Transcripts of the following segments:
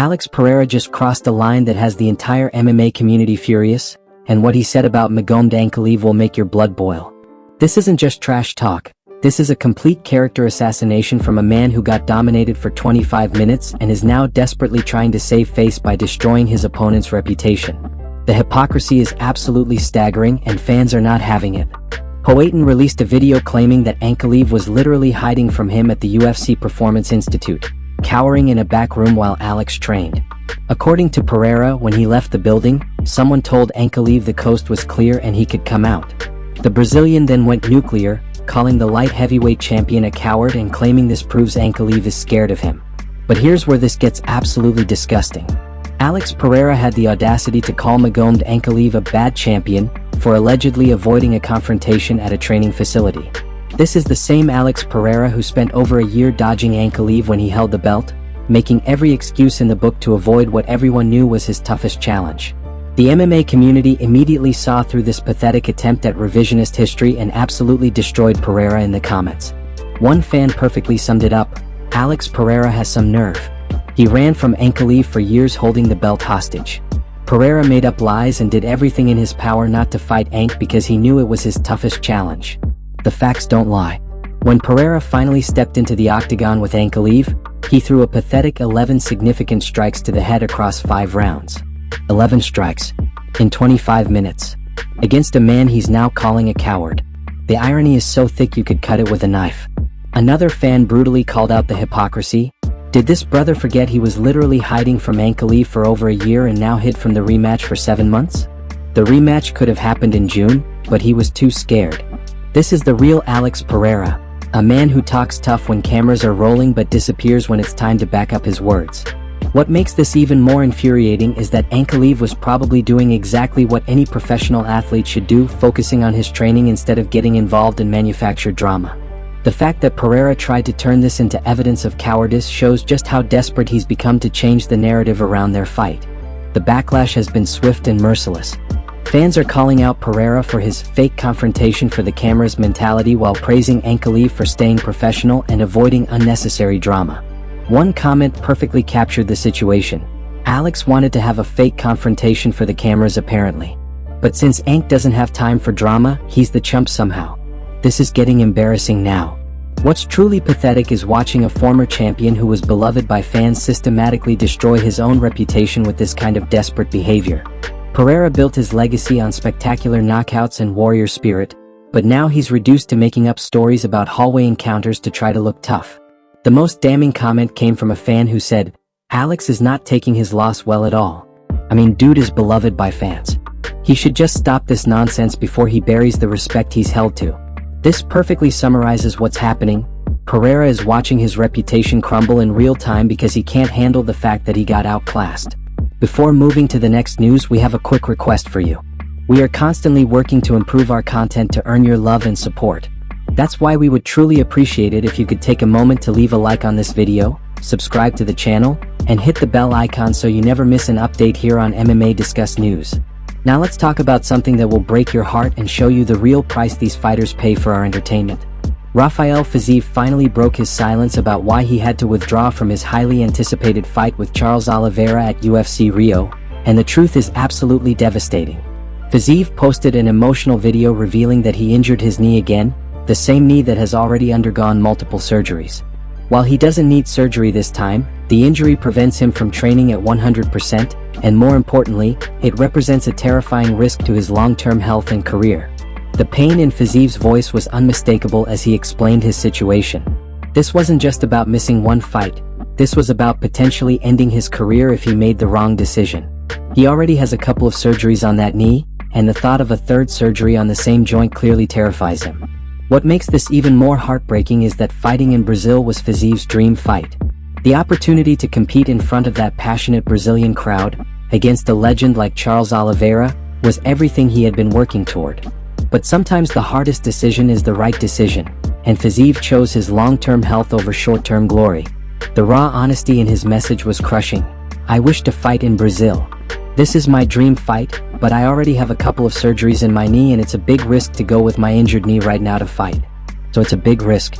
Alex Pereira just crossed a line that has the entire MMA community furious, and what he said about Magomed Ankalaev will make your blood boil. This isn't just trash talk. This is a complete character assassination from a man who got dominated for 25 minutes and is now desperately trying to save face by destroying his opponent's reputation. The hypocrisy is absolutely staggering and fans are not having it. Poatan released a video claiming that Ankalaev was literally hiding from him at the UFC Performance Institute, cowering in a back room while Alex trained. According to Pereira, when he left the building, someone told Ankalaev the coast was clear and he could come out. The Brazilian then went nuclear, calling the light heavyweight champion a coward and claiming this proves Ankalaev is scared of him. But here's where this gets absolutely disgusting. Alex Pereira had the audacity to call Magomed Ankalaev a bad champion for allegedly avoiding a confrontation at a training facility. This is the same Alex Pereira who spent over a year dodging Ankalaev when he held the belt, making every excuse in the book to avoid what everyone knew was his toughest challenge. The MMA community immediately saw through this pathetic attempt at revisionist history and absolutely destroyed Pereira in the comments. One fan perfectly summed it up: Alex Pereira has some nerve. He ran from Ankalaev for years holding the belt hostage. Pereira made up lies and did everything in his power not to fight Ank because he knew it was his toughest challenge. The facts don't lie. When Pereira finally stepped into the octagon with Ankalaev, he threw a pathetic 11 significant strikes to the head across 5 rounds. 11 strikes in 25 minutes against a man he's now calling a coward. The irony is so thick you could cut it with a knife. Another fan brutally called out the hypocrisy. Did this brother forget he was literally hiding from Ankalaev for over a year and now hid from the rematch for 7 months? The rematch could have happened in June, but he was too scared. This is the real Alex Pereira, a man who talks tough when cameras are rolling but disappears when it's time to back up his words. What makes this even more infuriating is that Ankalaev was probably doing exactly what any professional athlete should do, focusing on his training instead of getting involved in manufactured drama. The fact that Pereira tried to turn this into evidence of cowardice shows just how desperate he's become to change the narrative around their fight. The backlash has been swift and merciless. Fans are calling out Pereira for his fake confrontation for the cameras mentality while praising Ankalaev for staying professional and avoiding unnecessary drama. One comment perfectly captured the situation. Alex wanted to have a fake confrontation for the cameras apparently. But since Ank doesn't have time for drama, he's the chump somehow. This is getting embarrassing now. What's truly pathetic is watching a former champion who was beloved by fans systematically destroy his own reputation with this kind of desperate behavior. Pereira built his legacy on spectacular knockouts and warrior spirit, but now he's reduced to making up stories about hallway encounters to try to look tough. The most damning comment came from a fan who said, "Alex is not taking his loss well at all. I mean, dude is beloved by fans. He should just stop this nonsense before he buries the respect he's held to." This perfectly summarizes what's happening. Pereira is watching his reputation crumble in real time because he can't handle the fact that he got outclassed. Before moving to the next news, we have a quick request for you. We are constantly working to improve our content to earn your love and support. That's why we would truly appreciate it if you could take a moment to leave a like on this video, subscribe to the channel, and hit the bell icon so you never miss an update here on MMA Discuss News. Now let's talk about something that will break your heart and show you the real price these fighters pay for our entertainment. Rafael Fiziev finally broke his silence about why he had to withdraw from his highly anticipated fight with Charles Oliveira at UFC Rio, and the truth is absolutely devastating. Fiziev posted an emotional video revealing that he injured his knee again, the same knee that has already undergone multiple surgeries. While he doesn't need surgery this time, the injury prevents him from training at 100%, and more importantly, it represents a terrifying risk to his long-term health and career. The pain in Fiziev's voice was unmistakable as he explained his situation. This wasn't just about missing one fight, this was about potentially ending his career if he made the wrong decision. He already has a couple of surgeries on that knee, and the thought of a third surgery on the same joint clearly terrifies him. What makes this even more heartbreaking is that fighting in Brazil was Fiziev's dream fight. The opportunity to compete in front of that passionate Brazilian crowd, against a legend like Charles Oliveira, was everything he had been working toward. But sometimes the hardest decision is the right decision, and Fiziev chose his long-term health over short-term glory. The raw honesty in his message was crushing. "I wish to fight in Brazil. This is my dream fight, but I already have a couple of surgeries in my knee and it's a big risk to go with my injured knee right now to fight. So it's a big risk.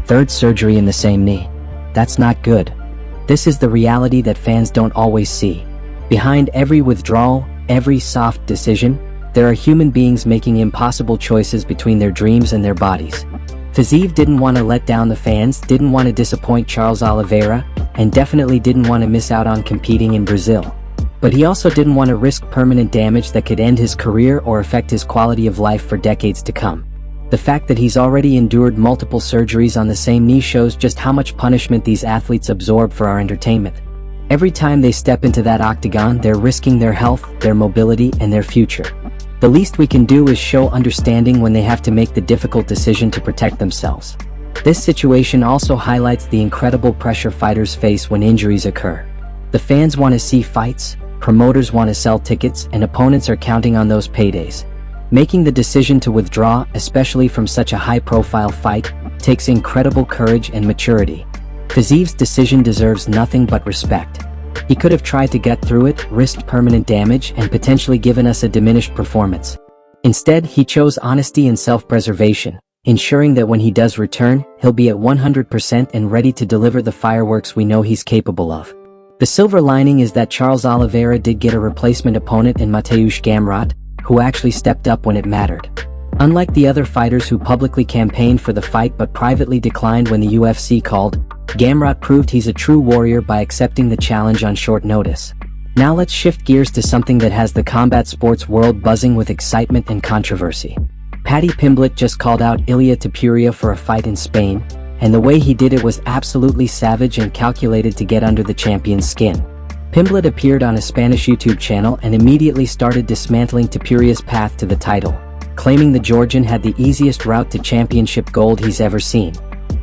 Third surgery in the same knee. That's not good." This is the reality that fans don't always see. Behind every withdrawal, every soft decision, there are human beings making impossible choices between their dreams and their bodies. Fiziev didn't want to let down the fans, didn't want to disappoint Charles Oliveira, and definitely didn't want to miss out on competing in Brazil. But he also didn't want to risk permanent damage that could end his career or affect his quality of life for decades to come. The fact that he's already endured multiple surgeries on the same knee shows just how much punishment these athletes absorb for our entertainment. Every time they step into that octagon, they're risking their health, their mobility, and their future. The least we can do is show understanding when they have to make the difficult decision to protect themselves. This situation also highlights the incredible pressure fighters face when injuries occur. The fans want to see fights, promoters want to sell tickets, and opponents are counting on those paydays. Making the decision to withdraw, especially from such a high-profile fight, takes incredible courage and maturity. Fiziev's decision deserves nothing but respect. He could have tried to get through it, risked permanent damage, and potentially given us a diminished performance. Instead, he chose honesty and self-preservation, ensuring that when he does return, he'll be at 100% and ready to deliver the fireworks we know he's capable of. The silver lining is that Charles Oliveira did get a replacement opponent in Mateusz Gamrot, who actually stepped up when it mattered. Unlike the other fighters who publicly campaigned for the fight but privately declined when the UFC called, Gamrot proved he's a true warrior by accepting the challenge on short notice. Now let's shift gears to something that has the combat sports world buzzing with excitement and controversy. Paddy Pimblett just called out Ilia Topuria for a fight in Spain, and the way he did it was absolutely savage and calculated to get under the champion's skin. Pimblett appeared on a Spanish YouTube channel and immediately started dismantling Topuria's path to the title, claiming the Georgian had the easiest route to championship gold he's ever seen.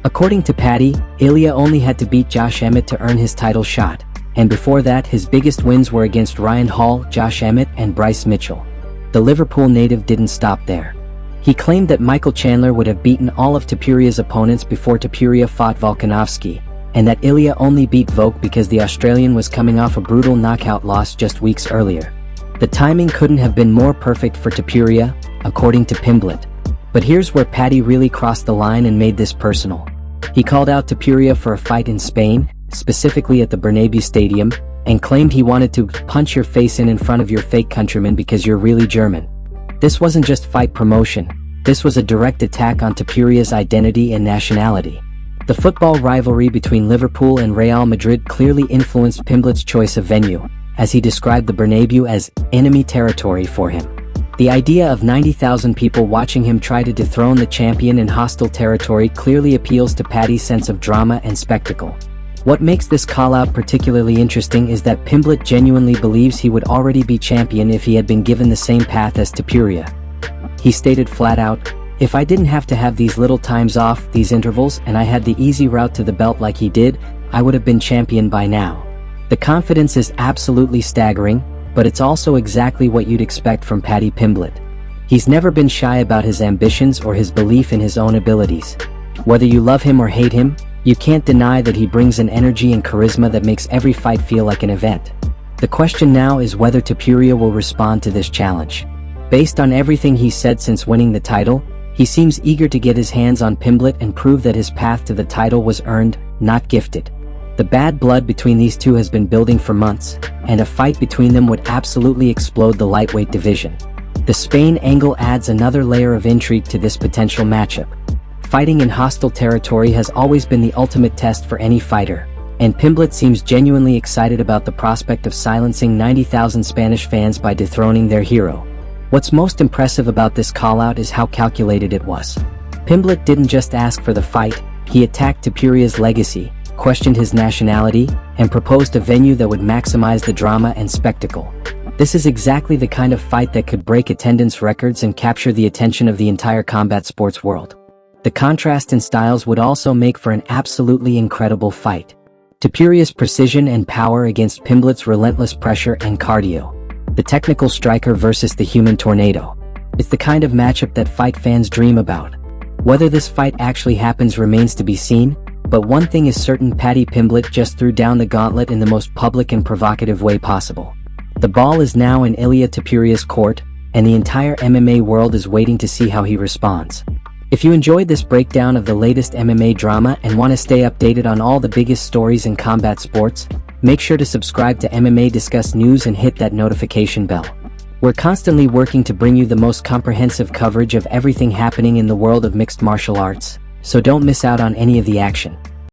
According to Paddy, Ilia only had to beat Josh Emmett to earn his title shot, and before that his biggest wins were against Ryan Hall, Josh Emmett, and Bryce Mitchell. The Liverpool native didn't stop there. He claimed that Michael Chandler would have beaten all of Topuria's opponents before Topuria fought Volkanovski, and that Ilia only beat Volk because the Australian was coming off a brutal knockout loss just weeks earlier. The timing couldn't have been more perfect for Topuria, according to Pimblett. But here's where Paddy really crossed the line and made this personal. He called out Topuria for a fight in Spain, specifically at the Bernabeu Stadium, and claimed he wanted to punch your face in front of your fake countrymen because you're really German. This wasn't just fight promotion, this was a direct attack on Topuria's identity and nationality. The football rivalry between Liverpool and Real Madrid clearly influenced Pimblett's choice of venue, as he described the Bernabeu as enemy territory for him. The idea of 90,000 people watching him try to dethrone the champion in hostile territory clearly appeals to Paddy's sense of drama and spectacle. What makes this call-out particularly interesting is that Pimblett genuinely believes he would already be champion if he had been given the same path as Topuria. He stated flat out, "If I didn't have to have these little times off, these intervals, and I had the easy route to the belt like he did, I would have been champion by now." The confidence is absolutely staggering, but it's also exactly what you'd expect from Paddy Pimblett. He's never been shy about his ambitions or his belief in his own abilities. Whether you love him or hate him, you can't deny that he brings an energy and charisma that makes every fight feel like an event. The question now is whether Topuria will respond to this challenge. Based on everything he's said since winning the title, he seems eager to get his hands on Pimblett and prove that his path to the title was earned, not gifted. The bad blood between these two has been building for months, and a fight between them would absolutely explode the lightweight division. The Spain angle adds another layer of intrigue to this potential matchup. Fighting in hostile territory has always been the ultimate test for any fighter, and Pimblett seems genuinely excited about the prospect of silencing 90,000 Spanish fans by dethroning their hero. What's most impressive about this call-out is how calculated it was. Pimblett didn't just ask for the fight, he attacked Topuria's legacy, questioned his nationality, and proposed a venue that would maximize the drama and spectacle. This is exactly the kind of fight that could break attendance records and capture the attention of the entire combat sports world. The contrast in styles would also make for an absolutely incredible fight. Topuria's precision and power against Pimblett's relentless pressure and cardio. The technical striker versus the human tornado. It's the kind of matchup that fight fans dream about. Whether this fight actually happens remains to be seen, but one thing is certain: Paddy Pimblett just threw down the gauntlet in the most public and provocative way possible. The ball is now in Ilia Topuria's court, and the entire MMA world is waiting to see how he responds. If you enjoyed this breakdown of the latest MMA drama and want to stay updated on all the biggest stories in combat sports, make sure to subscribe to MMA Discuss News and hit that notification bell. We're constantly working to bring you the most comprehensive coverage of everything happening in the world of mixed martial arts, so don't miss out on any of the action.